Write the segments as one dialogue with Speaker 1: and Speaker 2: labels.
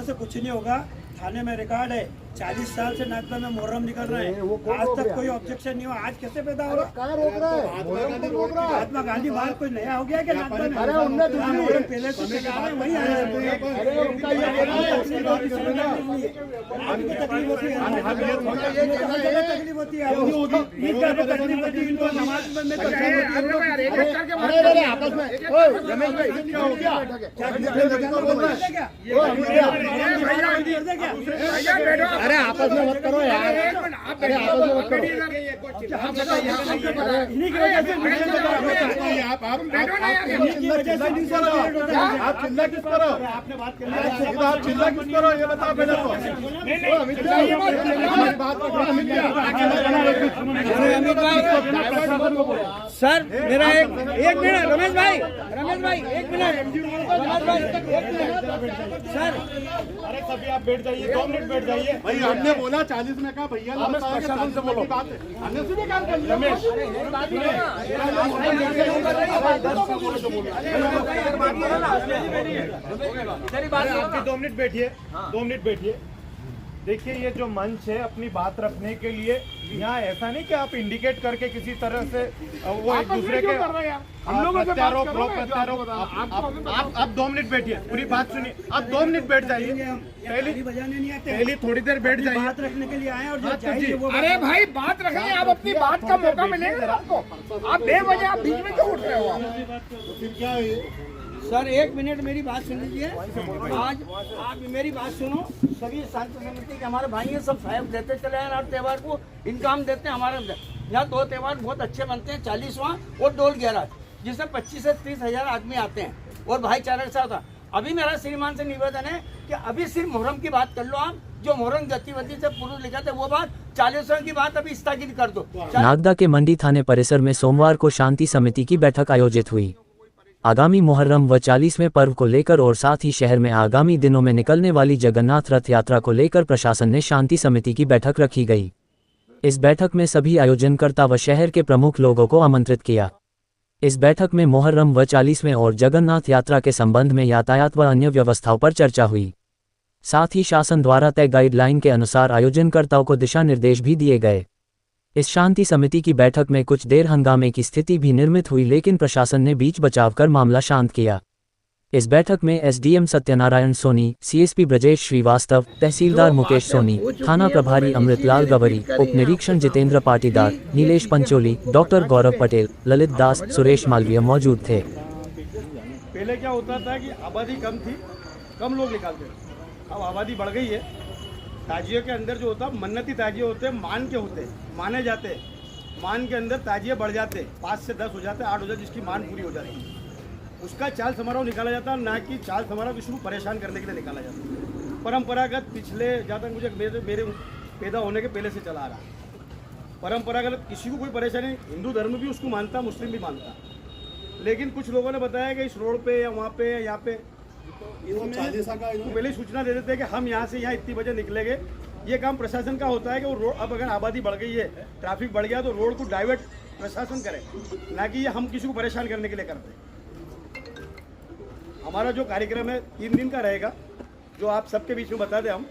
Speaker 1: बोलने से कुछ नहीं होगा। थाने में रिकॉर्ड है, 40 साल से नागदा में मुहर्रम निकल रहे हैं, आज तक कोई ऑब्जेक्शन नहीं हुआ। आज कैसे पैदा हो रहा है?
Speaker 2: कहाँ रोक रहा है?
Speaker 1: महात्मा गांधी बात कोई नया हो गया कि नागदा में?
Speaker 2: अरे उनने
Speaker 1: मुहर्रम पहले से चला रहे हैं, वही आए हैं।
Speaker 2: अरे उनका ये कहना है,
Speaker 1: तकलीफ होती है, तकलीफ होती है, तकलीफ होती है, ईदगाह पे तकलीफ होती है, इनको नमाज में तकलीफ होती है।
Speaker 2: अरे आपस में रमेश भाई क्या हो गया? अरे आपस में मत करो यार, अरे आपस में मत करो। आप चिल्ला किस करो? आप चिल्ला किस करो ये बताओ पहले तो।
Speaker 3: सर मेरा एक मिनट रमेश भाई एक मिनट सर।
Speaker 4: अरे सभी आप बैठ जाइए, 2 मिनट बैठ जाइए।
Speaker 2: भाई हमने बोला 40 में कहा भैया ने बताया कि 40 से बोलो बात है, हमने सीधे काम कर लिया। रमेश
Speaker 4: आप भी 2 मिनट बैठिए, 2 मिनट बैठिए। देखिए ये जो मंच है अपनी बात रखने के लिए, यहाँ ऐसा नहीं कि आप इंडिकेट करके किसी तरह से वो एक दूसरे के प्रत्यारोप आप 2 मिनट बैठिए, पूरी बात सुनिए। आप 2 मिनट बैठ जाइए, पहली थोड़ी देर बैठ जाइए,
Speaker 1: बात रखने के लिए आए और जो चाहिए वो।
Speaker 3: अरे भाई बात रखेंगे, आप अपनी बात का मौका मिलेगा आपको। आप बेवजह आप बीच में क्यों उठ रहे हो? आप
Speaker 2: क्या है
Speaker 1: सर 1 मिनट मेरी बात सुन लीजिए। आज आप मेरी बात सुनो। सभी शांति समिति के हमारे भाई हैं, सब सहयोग देते चले हैं हर त्यौहार को, इनकाम देते हैं। हमारे यहाँ 2 त्यौहार बहुत अच्छे बनते हैं, 40वां और डोल 11, जिसमें 25 से 30 हजार आदमी आते हैं और भाईचारा के साथ। अभी मेरा श्रीमान से निवेदन है कि अभी सिर्फ मुहर्रम की बात कर लो आप, जो मुहर्रम गतिविधि से पूर्व लिखा था वो बात, 40वां की बात अभी स्थगित कर दो।
Speaker 5: नागदा के मंडी थाने परिसर में सोमवार को शांति समिति की बैठक आयोजित हुई। आगामी मुहर्रम व 40वें पर्व को लेकर और साथ ही शहर में आगामी दिनों में निकलने वाली जगन्नाथ रथ यात्रा को लेकर प्रशासन ने शांति समिति की बैठक रखी गई। इस बैठक में सभी आयोजनकर्ता व शहर के प्रमुख लोगों को आमंत्रित किया। इस बैठक में मुहर्रम व 40वें और जगन्नाथ यात्रा के संबंध में यातायात व अन्य व्यवस्थाओं पर चर्चा हुई। साथ ही शासन द्वारा तय गाइडलाइन के अनुसार आयोजनकर्ताओं को दिशा निर्देश भी दिए गए। इस शांति समिति की बैठक में कुछ देर हंगामे की स्थिति भी निर्मित हुई, लेकिन प्रशासन ने बीच बचाव कर मामला शांत किया। इस बैठक में एसडीएम सत्यनारायण सोनी, सीएसपी ब्रजेश श्रीवास्तव, तहसीलदार मुकेश सोनी, थाना प्रभारी अमृतलाल गवरी, उप निरीक्षण जितेंद्र पाटीदार, नीलेश पंचोली, डॉक्टर गौरव पटेल, ललित दास, सुरेश मालवीय मौजूद थे।
Speaker 4: पहले क्या होता था कि आबादी कम थी, कम लोग निकालते थे। अब आबादी बढ़ गई है। ताजिए के अंदर जो होता है मन्नती ताजिए होते हैं, मान के होते हैं, माने जाते हैं। मान के अंदर ताजिए बढ़ जाते हैं, 5 से 10 हो जाते हैं, 8 हो जाते, जिसकी मान पूरी हो जाती है। उसका चाल समारोह निकाला जाता है, ना कि चाल समारोह किसी को परेशान करने के लिए निकाला जाता है। परंपरागत पिछले जहाँ तक मुझे मेरे पैदा होने के पहले से चला आ रहा है। परंपरागत किसी को कोई परेशानी, हिंदू धर्म भी उसको मानता, मुस्लिम भी मानता। लेकिन कुछ लोगों ने बताया कि इस रोड पे या वहाँ पे या यहाँ पे पहले ही सूचना दे देते हैं कि हम यहाँ से यहाँ इतनी बजे निकलेंगे। ये काम प्रशासन का होता है कि वो रोड, अब अगर आबादी बढ़ गई है, ट्रैफिक बढ़ गया, तो रोड को डाइवर्ट प्रशासन करे, ना कि ये हम किसी को परेशान करने के लिए करते हैं। हमारा जो कार्यक्रम है 3 दिन का रहेगा, जो आप सबके बीच में बता दें हम।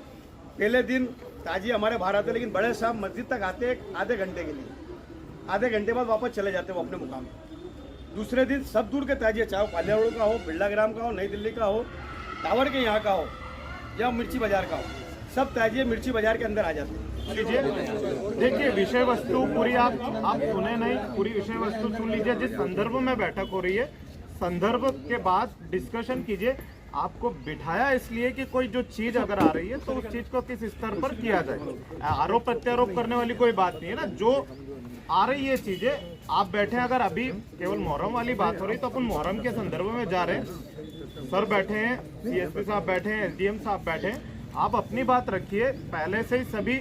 Speaker 4: पहले दिन ताजी हमारे बाहर आते, लेकिन बड़े साहब मस्जिद तक आते हैं आधे घंटे के लिए, आधे घंटे बाद वापस चले जाते हैं वो अपने मुकाम पर। दूसरे दिन सब दूर के ताजिए, चाहे वो कालिया रोड का हो, बिरला ग्राम का हो, नई दिल्ली का हो, टावर के यहाँ का हो या मिर्ची बाजार का हो, सब ताजिए मिर्ची बाजार के अंदर आ जाते हैं। देखिए विषय वस्तु पूरी आप सुने नहीं, पूरी विषय वस्तु सुन लीजिए। जिस संदर्भ में बैठक हो रही है, संदर्भ के बाद डिस्कशन कीजिए। आपको बिठाया इसलिए कि कोई जो चीज अगर आ रही है तो उस चीज को किस स्तर पर किया जाए। आरोप प्रत्यारोप करने वाली कोई बात नहीं है ना। जो आ रही है चीजें, आप बैठे, अगर अभी केवल मुहर्रम वाली बात हो रही तो अपन मुहर्रम के संदर्भ में जा रहे हैं। सर बैठे हैं, सीएसपी साहब बैठे हैं, एसडीएम साहब बैठे हैं। आप अपनी बात रखिए। पहले से ही सभी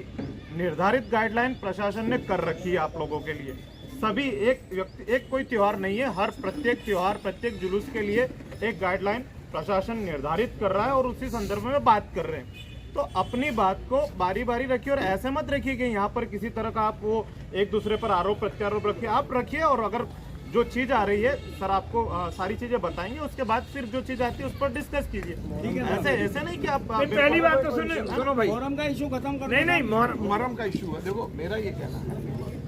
Speaker 4: निर्धारित गाइडलाइन प्रशासन ने कर रखी है आप लोगों के लिए। सभी एक कोई त्योहार नहीं है, हर प्रत्येक त्योहार, प्रत्येक जुलूस के लिए एक गाइडलाइन प्रशासन निर्धारित कर रहा है और उसी संदर्भ में बात कर रहे हैं। तो अपनी बात को बारी बारी रखिए और ऐसे मत रखिए कि यहाँ पर किसी तरह का आप वो एक दूसरे पर आरोप प्रत्यारोप रखिए। आप रखिए और अगर
Speaker 6: जो चीज आ रही है सर आपको सारी चीजें बताएंगे, उसके बाद फिर जो चीज आती है उस पर डिस्कस कीजिए। ऐसे ऐसे नहीं कि आप
Speaker 3: पहली बात तो सुनो भाई,
Speaker 1: फोरम का इशू खत्म कर
Speaker 3: नहीं
Speaker 2: मुहर्रम का इशू है। देखो मेरा ये कहना है,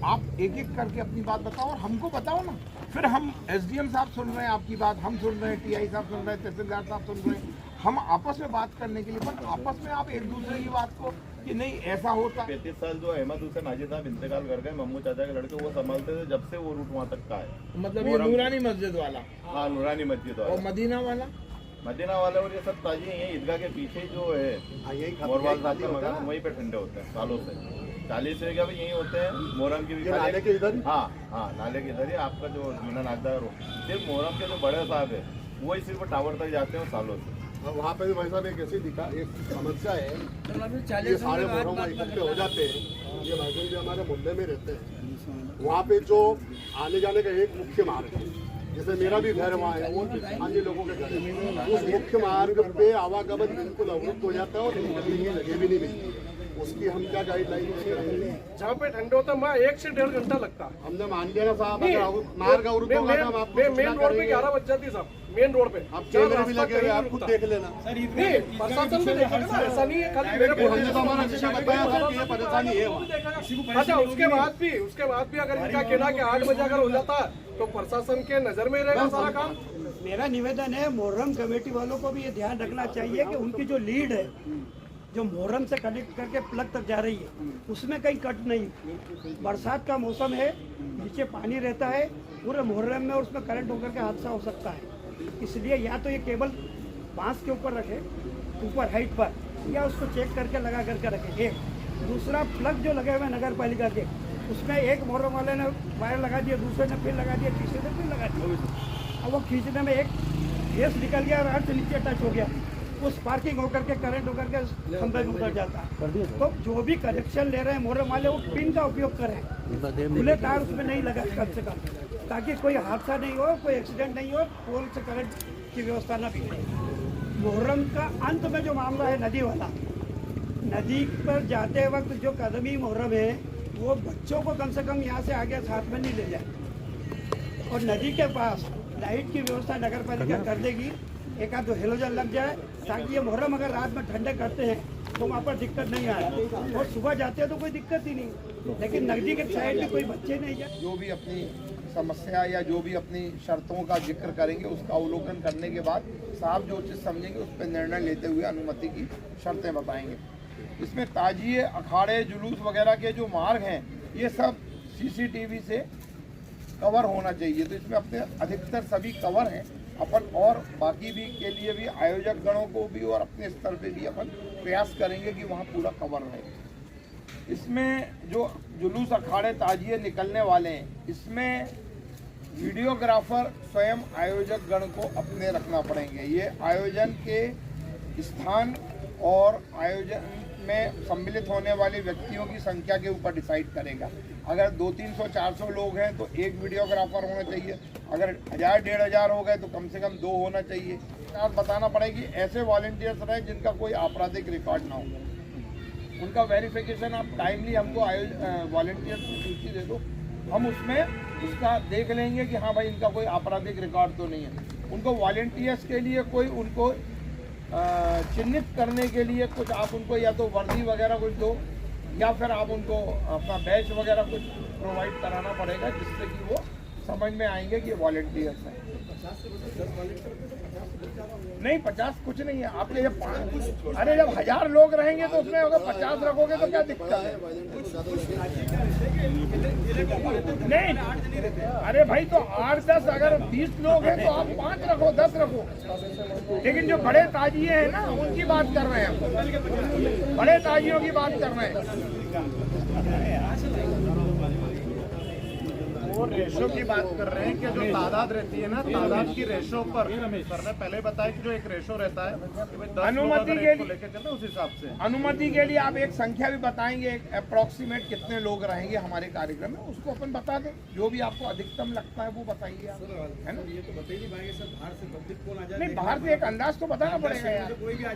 Speaker 2: आप एक एक करके अपनी बात बताओ और हमको बताओ ना। फिर हम एसडीएम साहब सुन रहे हैं आपकी बात, हम सुन रहे हैं, टीआई साहब सुन रहे हैं, तहसीलदार साहब सुन रहे हैं, हम आपस में बात करने के लिए, पर आपस में आप एक दूसरे की बात को कि नहीं ऐसा होता।
Speaker 7: 35 साल जो अहमद हुसैन हाजी साहब इंतकाल कर गए, मम्मू चाचा के लड़के, वो संभालते थे जब से वो रूट वहाँ तक का है।
Speaker 1: मतलब ये नूरानी मस्जिद वाला
Speaker 7: हाँ, नूरानी मस्जिद
Speaker 1: और
Speaker 7: वाला,
Speaker 1: मदीना वाला,
Speaker 7: मदीना वाले और ये सब ताजी है। ईदगाह के पीछे जो है मोरवाल साहब का मकान, वहीं पे ठंडे होते हैं सालों से। 40 से भी यही होते हैं। मोहर्रम की भी
Speaker 2: नाले के इधर,
Speaker 7: हाँ हाँ, नाले के इधर ही आपका जो मीना नागदा सिर्फ मोहर्रम के जो बड़े साहब है वही सिर्फ टावर तक जाते हैं सालों से।
Speaker 2: वहाँ पे भी भाई साहब एक ऐसी एक समस्या है, ये सारे मुहर्रम इकट्ठे हो जाते हैं। ये भाई भी हमारे मोहल्ले में रहते हैं, वहाँ पे जो आने जाने का एक मुख्य मार्ग है, जैसे मेरा भी घर वहाँ है, वो अन्य लोगों के घर है, उस मुख्य मार्ग पे आवागमन बिल्कुल अवरुद्ध हो जाता है और निकलने की जगह भी नहीं मिलती। उसकी हम क्या गाइडलाइन करेंगे?
Speaker 6: जहाँ पे ठंडे होता है वहाँ 1 से 1.5 घंटा लगता है।
Speaker 2: हमने मान लिया ना साहब, अगर मार्ग अवरुद्ध होगा तो हम आपको
Speaker 6: मेन रोड पे 11 बज जाती है साहब, मेन रोड पे।
Speaker 2: आप कैमरे भी लगे हुए, आप खुद देख लेना।
Speaker 6: नहीं, प्रशासन भी देखेगा ना, ऐसा नहीं है खाली मेरे को।
Speaker 2: हमने तो हमारा विषय बताया था कि ये परेशानी है वहाँ।
Speaker 6: अच्छा, उसके बाद भी अगर इनका कहना है कि 8 बजे अगर हो जाता है तो प्रशासन के नजर में रहेगा सारा काम।
Speaker 8: मेरा निवेदन है, मुहर्रम कमेटी वालों को भी ये ध्यान रखना चाहिए कि उनकी जो लीड है, जो मुहर्रम से कनेक्ट करके प्लग तक जा रही है, उसमें कहीं कट नहीं। बरसात का मौसम है, नीचे पानी रहता है पूरे मुहर्रम में, और उसमें करंट होकर के हादसा हो सकता है। इसलिए या तो ये केबल बांस के ऊपर रखे, ऊपर हाइट पर, या उसको चेक करके लगा करके रखे। एक दूसरा, प्लग जो लगे हुए नगर पालिका के, उसमें एक मुहर्रम वाले ने वायर लगा दिया, दूसरे ने फिर लगा दिया, तीसरे ने फिर लगा दिया। अब वो खींचने में एक गैस निकल गया और अर्थ नीचे टच हो गया, वो स्पार्किंग होकर के करंट होकर के खंभे में उतर जाता है। तो जो भी कनेक्शन ले रहे हैं मुहर्रम वाले, वो पिन का उपयोग करें, खुले तार उसमें नहीं लगा कम से कम, ताकि कोई हादसा नहीं हो, कोई एक्सीडेंट नहीं हो, पोल से करंट की व्यवस्था न बिगड़े। मुहर्रम का अंत में जो मामला है नदी वाला, नदी पर जाते वक्त जो कदमी मुहर्रम है, वो बच्चों को कम से कम यहाँ से आगे साथ में नहीं ले जाए। और नदी के पास लाइट की व्यवस्था नगर पालिका कर देगी, एक आध हेलोजन लग जाए, ताकि ये मुहर्रम अगर रात में ठंडे करते हैं तो वहाँ पर दिक्कत नहीं आए, और सुबह जाते हैं तो कोई दिक्कत ही नहीं। लेकिन नदी के साइड में कोई बच्चे नहीं जाए।
Speaker 2: जो भी अपनी समस्या या जो भी अपनी शर्तों का जिक्र करेंगे, उसका अवलोकन करने के बाद साहब जो चीज़ समझेंगे उस पर निर्णय लेते हुए अनुमति की शर्तें बताएंगे। इसमें ताजिए, अखाड़े, जुलूस वगैरह के जो मार्ग हैं, ये सब CCTV से कवर होना चाहिए। तो इसमें अपने अधिकतर सभी कवर हैं अपन, और बाकी भी के लिए भी आयोजक गणों को भी और अपने स्तर पे भी अपन प्रयास करेंगे कि वहाँ पूरा कवर रहे। इसमें जो जुलूस, अखाड़े, ताजिए निकलने वाले हैं, इसमें वीडियोग्राफर स्वयं आयोजक गण को अपने रखना पड़ेंगे। ये आयोजन के स्थान और आयोजन में सम्मिलित होने वाले व्यक्तियों की संख्या के ऊपर डिसाइड करेगा। अगर 200-300-400 लोग हैं तो एक वीडियोग्राफर होना चाहिए, अगर 1000-1500 हो गए तो कम से कम 2 होना चाहिए। आप बताना पड़ेगी ऐसे वॉलंटियर्स रहें जिनका कोई आपराधिक रिकॉर्ड ना हो। उनका वेरिफिकेशन आप टाइमली हमको वॉलंटियर्स की सूची दे दो, हम उसमें उसका देख लेंगे कि हाँ भाई इनका कोई आपराधिक रिकॉर्ड तो नहीं है। उनको वॉलंटियर्स के लिए कोई उनको चिन्हित करने के लिए कुछ आप उनको या तो वर्दी वगैरह कुछ दो, या फिर आप उनको अपना बैच वगैरह कुछ प्रोवाइड कराना पड़ेगा, जिससे कि वो समझ में आएंगे कि वॉलंटियर्स हैं। नहीं 50 कुछ नहीं है। आपने जब अरे जब 1000 लोग रहेंगे तो उसमें अगर 50 रखोगे तो क्या दिक्कत है? नहीं, अरे भाई तो 8-10, अगर 20 लोग हैं तो आप 5 रखो, 10 रखो। लेकिन जो बड़े ताजिए हैं ना, उनकी बात कर रहे हैं हम, बड़े ताजियों की बात कर रहे हैं।
Speaker 6: वो रेशो की बात कर रहे हैं कि जो तादाद रहती है ना, तादाद की रेशो पर सर ने पहले बताया कि जो एक रेशो रहता है,
Speaker 2: अनुमति के लिए
Speaker 6: लेके चलते उस हिसाब से
Speaker 2: अनुमति के लिए आप एक संख्या भी बताएंगे, अप्रोक्सीमेट कितने लोग रहेंगे हमारे कार्यक्रम में, उसको अपन बता दें। जो भी आपको अधिकतम लगता है वो बताइए आप, है ना? ये तो बता ही नहीं पाएंगे सर, बाहर से पब्लिक कौन आ जाए? नहीं, बाहर से एक अंदाज तो बताना पड़ेगा यार।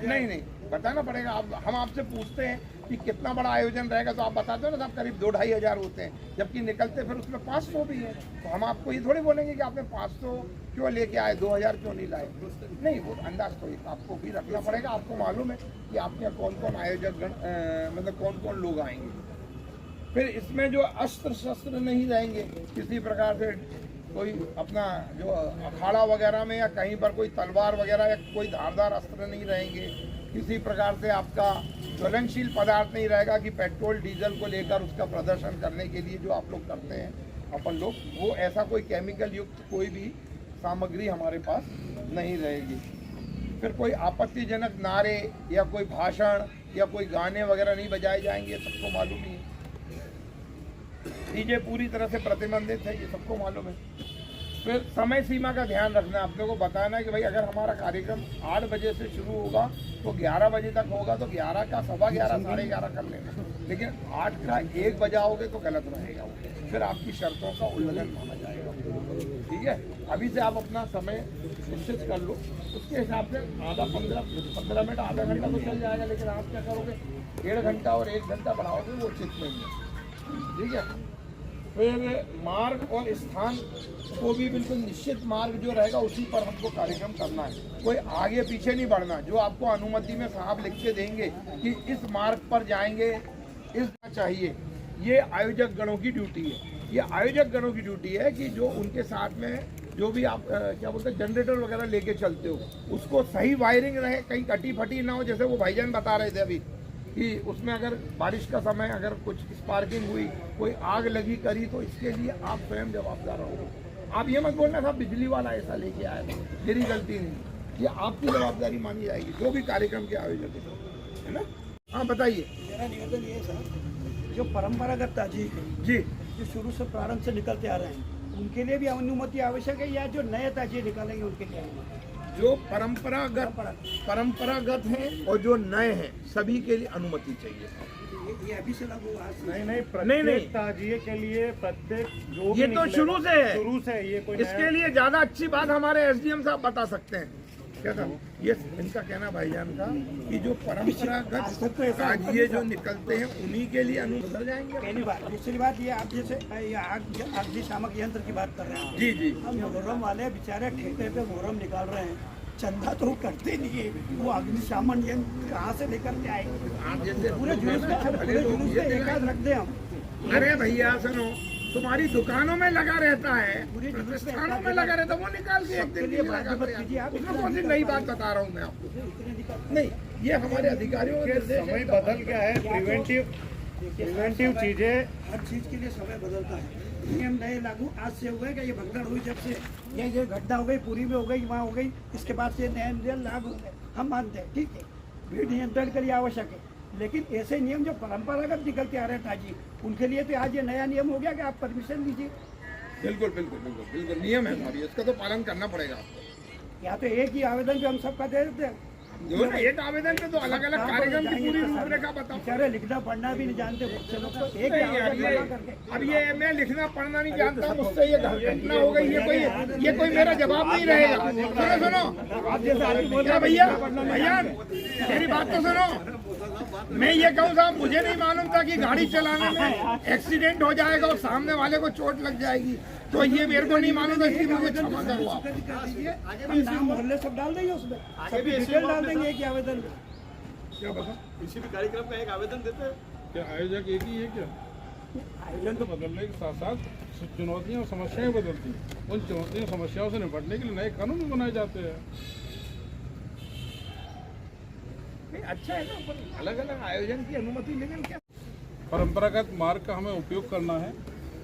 Speaker 2: नहीं बताना पड़ेगा। हम आपसे पूछते हैं, कि कितना बड़ा आयोजन रहेगा, तो आप बताते हो ना साहब करीब 2-2.5 हज़ार होते हैं, जबकि निकलते फिर उसमें 500 भी है। तो हम आपको ये थोड़ी बोलेंगे कि आपने 500 क्यों लेके आए, 2000 क्यों नहीं लाए, नहीं, वो अंदाज तो आपको भी रखना पड़ेगा। आपको मालूम है कि आपके यहाँ कौन कौन आयोजक मतलब कौन कौन लोग आएंगे। फिर इसमें जो अस्त्र शस्त्र नहीं रहेंगे किसी प्रकार से, कोई अपना जो अखाड़ा वगैरह में या कहीं पर कोई तलवार वगैरह या कोई धारदार अस्त्र नहीं रहेंगे, किसी प्रकार से आपका ज्वलनशील पदार्थ नहीं रहेगा कि पेट्रोल डीजल को लेकर उसका प्रदर्शन करने के लिए जो आप लोग करते हैं अपन लोग, वो ऐसा कोई केमिकल युक्त कोई भी सामग्री हमारे पास नहीं रहेगी। फिर कोई आपत्तिजनक नारे या कोई भाषण या कोई गाने वगैरह नहीं बजाए जाएंगे, सबको मालूम ही है। डीजे पूरी तरह से प्रतिबंधित है, ये सबको मालूम है। फिर समय सीमा का ध्यान रखना, अपने को बताना है कि भाई अगर हमारा कार्यक्रम 8 बजे से शुरू होगा तो 11 बजे तक होगा, तो 11 का 11:15 11:30 कर लेना, लेकिन 8 का 1 बजाओगे तो गलत रहेगा, फिर आपकी शर्तों का उल्लंघन माना जाएगा। ठीक है, अभी से आप अपना समय निश्चित कर लो, उसके हिसाब से आधा 15 मिनट आधा घंटा तो चल जाएगा, लेकिन आप क्या करोगे 1.5 घंटा और 1 घंटा बढ़ाओगे, वो उचित नहीं है। ठीक है, फिर मार्ग और स्थान को भी बिल्कुल निश्चित मार्ग जो रहेगा उसी पर हमको कार्यक्रम करना है, कोई आगे पीछे नहीं बढ़ना। जो आपको अनुमति में साहब लिख के देंगे कि इस मार्ग पर जाएंगे, इस चाहिए, ये आयोजक गणों की ड्यूटी है। ये आयोजक गणों की ड्यूटी है कि जो उनके साथ में जो भी आप क्या बोलते हैं जनरेटर वगैरह लेके चलते हो, उसको सही वायरिंग रहे, कहीं कटी फटी ना हो। जैसे वो भाईजान बता रहे थे अभी कि उसमें अगर बारिश का समय अगर कुछ स्पार्किंग हुई, कोई आग लगी करी, तो इसके लिए आप स्वयं जवाबदार रहोगे। आप ये मत बोलना साहब बिजली वाला ऐसा लेके आया, मेरी गलती नहीं, ये आपकी जवाबदारी मानी जाएगी, जो भी कार्यक्रम के आयोजक है ना। हाँ बताइए।
Speaker 8: मेरा निवेदन ये है सर, जो परंपरागत ताजी
Speaker 2: जी,
Speaker 8: जो शुरू से प्रारंभ से निकलते आ रहे हैं, उनके लिए भी अनुमति आवश्यक है, या जो नए ताजिए निकालेंगे उनके लिए अनुमति?
Speaker 2: जो परंपरागत हैं और जो नए हैं सभी के लिए अनुमति चाहिए।
Speaker 8: ये अभी से लागू हुआ है?
Speaker 6: नहीं, ताजिए के लिए प्रत्येक जो
Speaker 2: ये तो शुरू से है,
Speaker 6: शुरू से ये कोई
Speaker 2: इसके लिए ज्यादा अच्छी बात हमारे एसडीएम साहब बता सकते हैं। क्या था ये इनका कहना भाईजान का कि जो परंपरागत ताजिए जो निकलते हैं उन्हीं के लिए अनुमति जाएंगे।
Speaker 8: पहली बात। दूसरी बात ये, आप जैसे अग्निशामक यंत्र की बात कर रहे हैं,
Speaker 2: जी जी,
Speaker 8: हम मुहर्रम वाले बेचारे ठेके पे मुहर्रम निकाल रहे हैं, चंदा तो करते नहीं है, वो अग्निशामक यंत्र कहाँ से लेकर के आएंगे?
Speaker 2: आप जैसे
Speaker 8: पूरे जुलूस में एक आध रख दे हम।
Speaker 2: अरे भैया सुनो, तुम्हारी दुकानों में लगा रहता है, प्रतिष्ठानों में लगा रहता है, वो निकाल के एक दिन के लिए लगा दे। उसमें कौन सी नई बात बता रहा हूँ मैं आपको? नहीं, ये हमारे अधिकारियों के
Speaker 6: समय बदल गया है। प्रिवेंटिव चीजें,
Speaker 8: हर चीज के लिए समय बदलता है। नियम नए लागू आज से हो गए कि ये भगदड़ हुई जब से, ये घटना हो गई, पूरी में हो गई, वहाँ हो गई, इसके बाद से नए नियम लागू हो गए, हम मानते हैं, ठीक है, भीड़ नियंत्रण के लिए आवश्यक है। लेकिन ऐसे नियम जो परंपरागत निकलते आ रहे हैं ताजी, उनके लिए तो आज ये नया नियम हो गया कि आप परमिशन दीजिए।
Speaker 2: बिल्कुल बिल्कुल बिल्कुल बिल्कुल नियम है साहब, इसका तो पालन करना पड़ेगा आपको।
Speaker 8: या तो एक ही आवेदन पे हम सबका दे देते हैं,
Speaker 2: जो ना एक आवेदन पे तो अलग अलग कार्यक्रम की पूरी रूपरेखा बताओ।
Speaker 8: बेचारे लिखना पढ़ना भी नहीं जानते, बच्चे लोग तो एक ही
Speaker 2: नहीं,
Speaker 8: आवेदन
Speaker 2: ये-
Speaker 8: जमा करके।
Speaker 2: अब ये मैं लिखना पढ़ना नहीं जानता हूँ, मुझसे ये घटना हो गई, ये कोई मेरा जवाब नहीं रहेगा। सुनो सुनो,
Speaker 8: आप जैसे आदमी बोल
Speaker 2: क्या भैया भैया मेरी बात तो सुनो। मैं ये कहूँ साहब, मुझे नहीं मालूम था कि गाड़ी चलाने में एक्सीडेंट हो जाएगा और सामने वाले को चोट लग जाएगी, तो ये मेरे को नहीं मालूम था, इसलिए मुझे क्षमा करो आप।
Speaker 8: कर दीजिए, हम नाम मोहल्ले सब डाल देंगे उसमें, सभी डिटेल डाल देंगे एक ही आवेदन में।
Speaker 2: क्या बता,
Speaker 4: किसी भी कार्यक्रम का एक आवेदन देते हैं।
Speaker 9: क्या आयोजक एक ही है क्या? आयोजन तो बदलने के साथ साथ चुनौतियां और समस्याएं बदलती हैं, उन चुनौतियों समस्याओं से निपटने के लिए नए कानून भी बनाए जाते हैं।
Speaker 2: नहीं अच्छा है ना, अलग अलग आयोजन की अनुमति, लेकिन क्या
Speaker 9: परंपरागत मार्ग का हमें उपयोग करना है,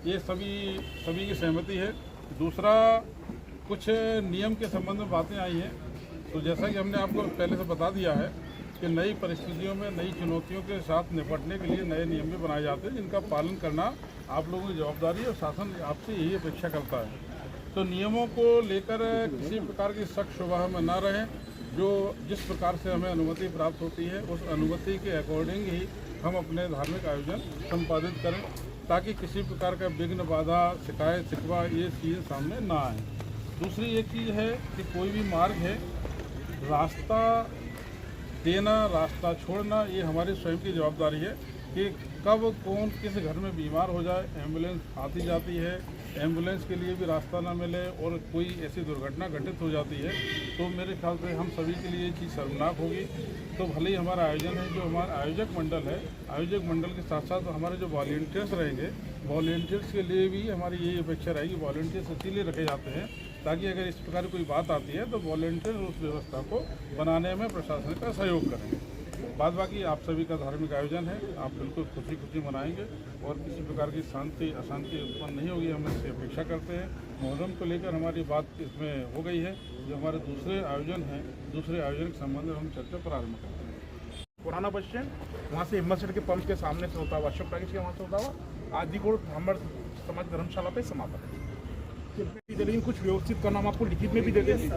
Speaker 9: ये सभी की सहमति है। दूसरा, कुछ नियम के संबंध में बातें आई हैं, तो जैसा कि हमने आपको पहले से बता दिया है कि नई परिस्थितियों में नई चुनौतियों के साथ निपटने के लिए नए नियम भी बनाए जाते हैं, जिनका पालन करना आप लोगों की जवाबदारी है और शासन आपसे यही अपेक्षा करता है। तो नियमों को लेकर किसी प्रकार की शक शुबह में न रहें। जो जिस प्रकार से हमें अनुमति प्राप्त होती है उस अनुमति के अकॉर्डिंग ही हम अपने धार्मिक आयोजन संपादित करें, ताकि किसी प्रकार का विघ्न, बाधा, शिकायत, शिकवा ये चीज़ें सामने ना आए। दूसरी एक चीज़ है कि कोई भी मार्ग है, रास्ता देना, रास्ता छोड़ना, ये हमारी स्वयं की जवाबदारी है कि कब कौन किस घर में बीमार हो जाए, एम्बुलेंस आती जाती है, एम्बुलेंस के लिए भी रास्ता ना मिले और कोई ऐसी दुर्घटना घटित हो जाती है, तो मेरे ख्याल से हम सभी के लिए ये चीज़ शर्मनाक होगी। तो भले ही हमारा आयोजन है, जो हमारा आयोजक मंडल है, आयोजक मंडल के साथ साथ हमारे जो वॉलंटियर्स रहेंगे, वॉलंटियर्स के लिए भी हमारी यही अपेक्षा रहेगी। वॉलंटियर्स इसीलिए रखे जाते हैं ताकि अगर इस प्रकार कोई बात आती है तो वॉलंटियर उस व्यवस्था को बनाने में प्रशासन का सहयोग करेंगे। बाद बाकी आप सभी का धार्मिक आयोजन है, आप बिल्कुल खुशी खुशी मनाएंगे और किसी प्रकार की शांति अशांति उत्पन्न नहीं होगी, हम इससे अपेक्षा करते हैं। मुहर्रम को लेकर हमारी बात इसमें हो गई है। जो हमारे दूसरे आयोजन हैं, दूसरे आयोजन के संबंध में हम चर्चा प्रारंभ करते हैं।
Speaker 3: पुराना बस स्टैंड, वहाँ से हिम्मत के पंप के सामने से होता हुआ, अशोक टाकीज के वहाँ से होता हुआ आदिकोट हमर समाज धर्मशाला पे समापन। लेकिन कुछ व्यवस्थित करना हम आपको लिखित में भी दे देंगे,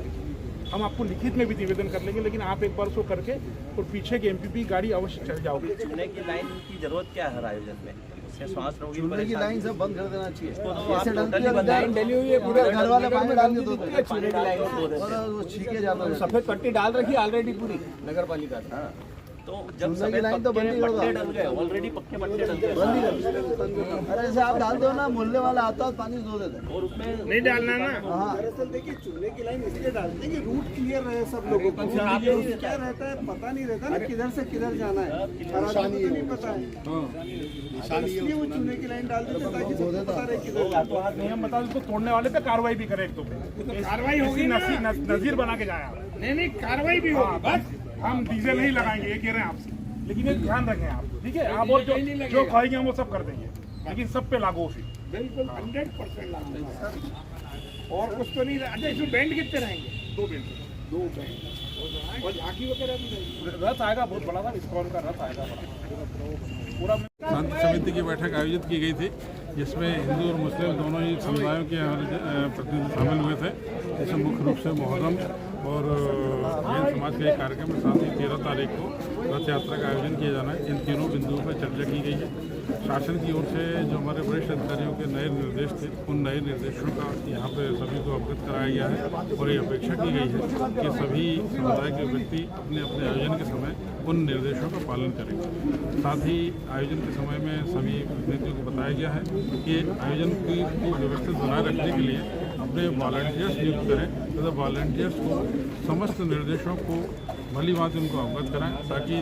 Speaker 3: हम आपको लिखित में भी निवेदन कर लेंगे, लेकिन आप एक बार उसको करके और पीछे की एमपीपी गाड़ी अवश्य चल जाओगे।
Speaker 10: चुनने की लाइन की जरूरत क्या है हर आयोजन में? इससे श्वास रोगी
Speaker 6: चूल्हे की लाइन सब बंद कर देना चाहिए।
Speaker 10: लाइन डली हुई है,
Speaker 6: पूरे घर वाले पानी डाल के दो
Speaker 10: चुनने की लाइन
Speaker 6: और वो छीके जाता है।
Speaker 1: सफेद पट्टी डाल रखी ऑलरेडी पूरी नगर पालिका।
Speaker 10: तो जब सफेद
Speaker 6: लाइन तो बंद ही होगा।
Speaker 10: पट्टे डल गए, ऑलरेडी पक्के पट्टे डल गए,
Speaker 6: अरे ऐसे आप डाल दो ना, मोहल्ले वाला आता है पानी दो देता है
Speaker 10: और उसमें
Speaker 3: नहीं डालना ना।
Speaker 6: हाँ
Speaker 11: दरअसल देखिए चूल्हे की लाइन इसलिए डालते हैं कि रूट क्लियर रहे सब लोगों को। क्या रहता है पता नहीं रहता ना किधर से किधर जाना है, परेशानी ये नहीं पता है, इसलिए वो चूल्हे की लाइन डाल देते हैं ताकि सबको पता रहे किधर जाना है।
Speaker 3: नियम बता दो, तोड़ने वाले पे कार्रवाई भी करे। एक तो कार्रवाई होगी, नजीर बना के जाया। नहीं कार्रवाई भी होगी, बस हम डीजल नहीं लगाएंगे ये कह रहे हैं आपसे, लेकिन एक ध्यान रखें आप, ठीक है? आप और जो कहेंगे हम वो सब कर देंगे, लेकिन सब पे लागू होगी। बिल्कुल 100% लागू। और कुछ तो नहीं। अच्छा इसमें बैंड कितने रहेंगे? 2 बैंड और झांकी वगैरह भी रहेगी। रथ आएगा बहुत बड़ा था, इस्कॉन का रथ आएगा पूरा।
Speaker 9: शांति समिति की बैठक आयोजित की गई थी, जिसमें हिंदू और मुस्लिम दोनों ही समुदायों के प्रतिनिधि शामिल हुए थे। इसमें मुख्य रूप से मुहर्रम और जैन समाज का एक कार्यक्रम है। साथ ही 13 तारीख को रथ यात्रा का आयोजन किया जाना है। इन तीनों बिंदुओं पर चर्चा की गई है। शासन की ओर से जो हमारे वरिष्ठ अधिकारियों के नए निर्देश थे, उन नए निर्देशों का यहाँ पे सभी को अवगत कराया गया है और ये अपेक्षा की गई है कि सभी समुदाय के व्यक्ति अपने अपने आयोजन के समय उन निर्देशों का पालन करेंगे। साथ ही आयोजन के समय में सभी प्रतिनिधियों को बताया गया है कि आयोजन को व्यवस्थित बनाए रखने के लिए अपने वॉलंटियर्स नियुक्त करें तथा वॉलंटियर्स को समस्त निर्देशों को भली भांति उनको अवगत कराएं ताकि